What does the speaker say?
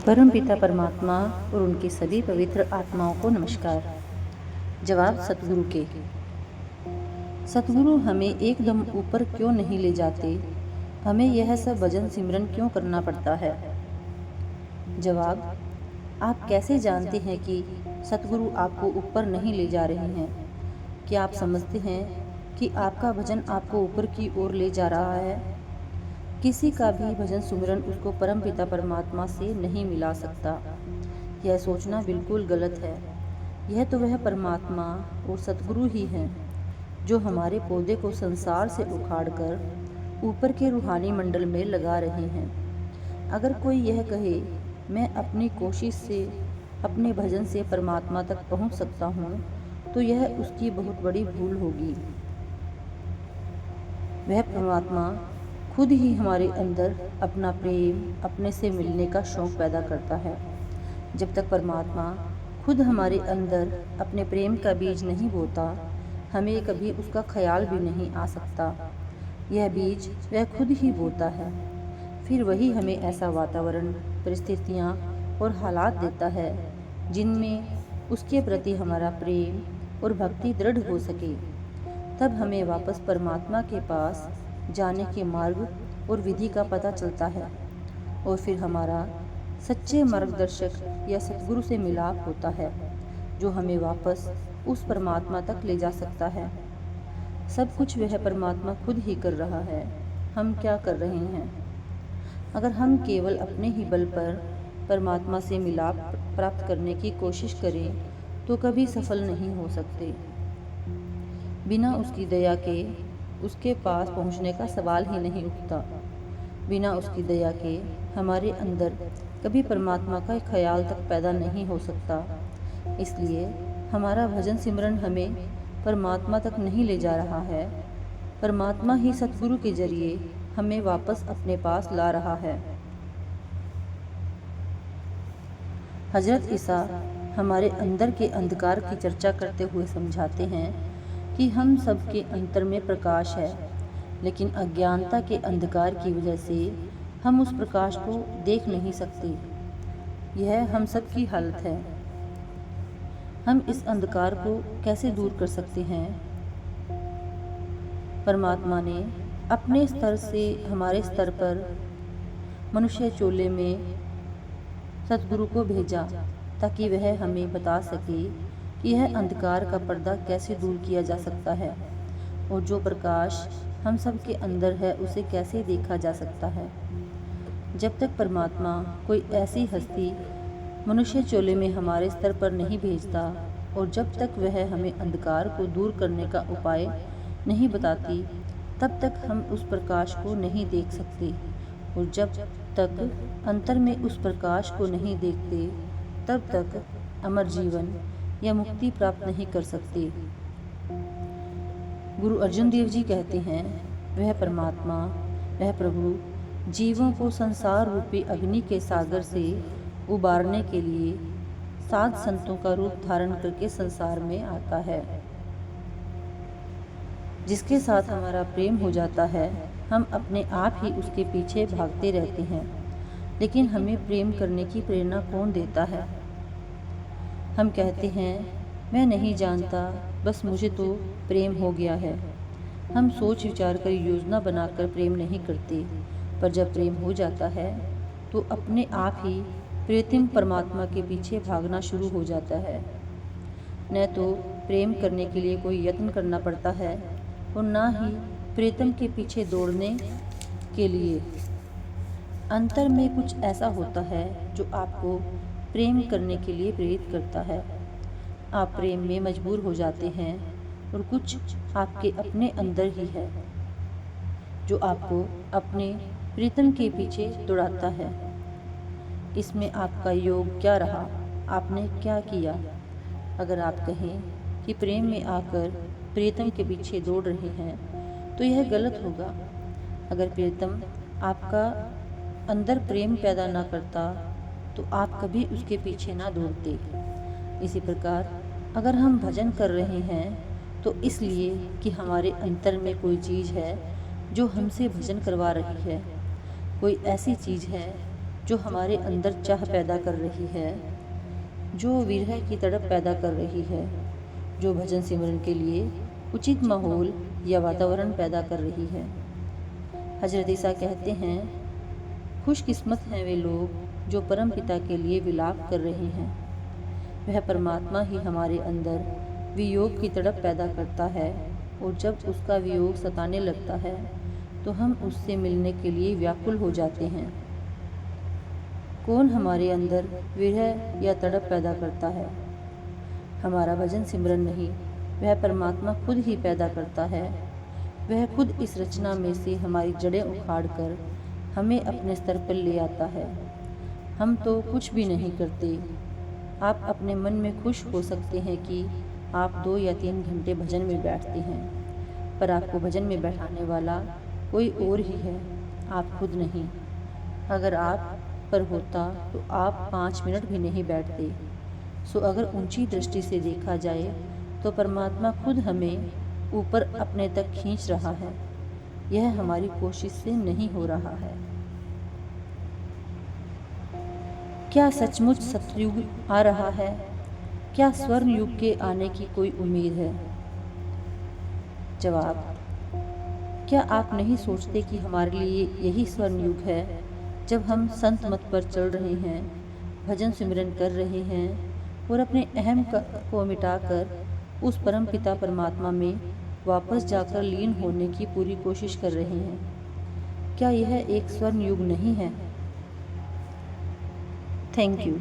परमपिता परमात्मा और उनकी सभी पवित्र आत्माओं को नमस्कार। जवाब सतगुरु के। सतगुरु हमें एकदम ऊपर क्यों नहीं ले जाते? हमें यह सब भजन सिमरन क्यों करना पड़ता है? जवाब, आप कैसे जानते हैं कि सतगुरु आपको ऊपर नहीं ले जा रहे हैं? क्या आप समझते हैं कि आपका भजन आपको ऊपर की ओर ले जा रहा है? किसी का भी भजन सुमिरन उसको परमपिता परमात्मा से नहीं मिला सकता। यह सोचना बिल्कुल गलत है। यह तो वह परमात्मा और सतगुरु ही हैं जो हमारे पौधे को संसार से उखाड़कर ऊपर के रूहानी मंडल में लगा रहे हैं। अगर कोई यह कहे मैं अपनी कोशिश से अपने भजन से परमात्मा तक पहुंच सकता हूं, तो यह उसकी बहुत बड़ी भूल होगी। वह परमात्मा खुद ही हमारे अंदर अपना प्रेम, अपने से मिलने का शौक़ पैदा करता है। जब तक परमात्मा खुद हमारे अंदर अपने प्रेम का बीज नहीं बोता, हमें कभी उसका ख्याल भी नहीं आ सकता। यह बीज वह खुद ही बोता है, फिर वही हमें ऐसा वातावरण, परिस्थितियाँ और हालात देता है जिनमें उसके प्रति हमारा प्रेम और भक्ति दृढ़ हो सके। तब हमें वापस परमात्मा के पास जाने के मार्ग और विधि का पता चलता है और फिर हमारा सच्चे मार्गदर्शक या सतगुरु से मिलाप होता है जो हमें वापस उस परमात्मा तक ले जा सकता है। सब कुछ वह परमात्मा खुद ही कर रहा है। हम क्या कर रहे हैं? अगर हम केवल अपने ही बल पर परमात्मा से मिलाप प्राप्त करने की कोशिश करें तो कभी सफल नहीं हो सकते। बिना उसकी दया के उसके पास पहुंचने का सवाल ही नहीं उठता। बिना उसकी दया के हमारे अंदर कभी परमात्मा का ख्याल तक पैदा नहीं हो सकता। इसलिए हमारा भजन सिमरन हमें परमात्मा तक नहीं ले जा रहा है। परमात्मा ही सतगुरु के जरिए हमें वापस अपने पास ला रहा है। हजरत ईसा हमारे अंदर के अंधकार की चर्चा करते हुए समझाते हैं कि हम सबके अंतर में प्रकाश है, लेकिन अज्ञानता के अंधकार की वजह से हम उस प्रकाश को देख नहीं सकते। यह हम सब की हालत है। हम इस अंधकार को कैसे दूर कर सकते हैं? परमात्मा ने अपने स्तर से हमारे स्तर पर मनुष्य चोले में सतगुरु को भेजा ताकि वह हमें बता सके कि यह अंधकार का पर्दा कैसे दूर किया जा सकता है और जो प्रकाश हम सब के अंदर है उसे कैसे देखा जा सकता है। जब तक परमात्मा कोई ऐसी हस्ती मनुष्य चोले में हमारे स्तर पर नहीं भेजता और जब तक वह हमें अंधकार को दूर करने का उपाय नहीं बताती, तब तक हम उस प्रकाश को नहीं देख सकते। और जब तक अंतर में उस प्रकाश को नहीं देखते, तब तक अमर जीवन या मुक्ति प्राप्त नहीं कर सकते। गुरु अर्जुन देव जी कहते हैं, वह परमात्मा, वह प्रभु जीवों को संसार रूपी अग्नि के सागर से उबारने के लिए साध संतों का रूप धारण करके संसार में आता है। जिसके साथ हमारा प्रेम हो जाता है, हम अपने आप ही उसके पीछे भागते रहते हैं। लेकिन हमें प्रेम करने की प्रेरणा कौन देता है? हम कहते हैं मैं नहीं जानता, बस मुझे तो प्रेम हो गया है। हम सोच विचार कर योजना बनाकर प्रेम नहीं करते, पर जब प्रेम हो जाता है तो अपने आप ही प्रीतम परमात्मा के पीछे भागना शुरू हो जाता है। न तो प्रेम करने के लिए कोई यत्न करना पड़ता है और न ही प्रीतम के पीछे दौड़ने के लिए। अंतर में कुछ ऐसा होता है जो आपको प्रेम करने के लिए प्रेरित करता है। आप प्रेम में मजबूर हो जाते हैं और कुछ आपके अपने अंदर ही है जो आपको अपने प्रीतम के पीछे दौड़ाता है। इसमें आपका योग क्या रहा? आपने क्या किया? अगर आप कहें कि प्रेम में आकर प्रीतम के पीछे दौड़ रहे हैं तो यह गलत होगा। अगर प्रीतम आपका अंदर प्रेम पैदा ना करता तो आप कभी उसके पीछे ना दौड़ते। इसी प्रकार अगर हम भजन कर रहे हैं तो इसलिए कि हमारे अंतर में कोई चीज़ है जो हमसे भजन करवा रही है। कोई ऐसी चीज़ है जो हमारे अंदर चाह पैदा कर रही है, जो विरह की तड़प पैदा कर रही है, जो भजन सिमरन के लिए उचित माहौल या वातावरण पैदा कर रही है। हजरत ईसा कहते हैं, खुशकिस्मत हैं वे लोग जो परम पिता के लिए विलाप कर रहे हैं। वह परमात्मा ही हमारे अंदर वियोग की तड़प पैदा करता है, और जब उसका वियोग सताने लगता है तो हम उससे मिलने के लिए व्याकुल हो जाते हैं। कौन हमारे अंदर विरह या तड़प पैदा करता है? हमारा भजन सिमरन नहीं, वह परमात्मा खुद ही पैदा करता है। वह खुद इस रचना में से हमारी जड़ें उखाड़ कर हमें अपने स्तर पर ले आता है। हम तो कुछ भी नहीं करते। आप अपने मन में खुश हो सकते हैं कि आप 2 या 3 घंटे भजन में बैठते हैं, पर आपको भजन में बैठाने वाला कोई और ही है, आप खुद नहीं। अगर आप पर होता तो आप 5 मिनट भी नहीं बैठते। सो अगर ऊंची दृष्टि से देखा जाए तो परमात्मा खुद हमें ऊपर अपने तक खींच रहा है। यह हमारी कोशिश से नहीं हो रहा है। क्या सचमुच सतयुग आ रहा है? क्या स्वर्ण युग के आने की कोई उम्मीद है? जवाब, क्या आप नहीं सोचते कि हमारे लिए यही स्वर्ण युग है, जब हम संत मत पर चल रहे हैं, भजन सिमरन कर रहे हैं और अपने अहम को मिटाकर उस परम पिता परमात्मा में वापस जाकर लीन होने की पूरी कोशिश कर रहे हैं? क्या यह एक स्वर्ण युग नहीं है? Thank you.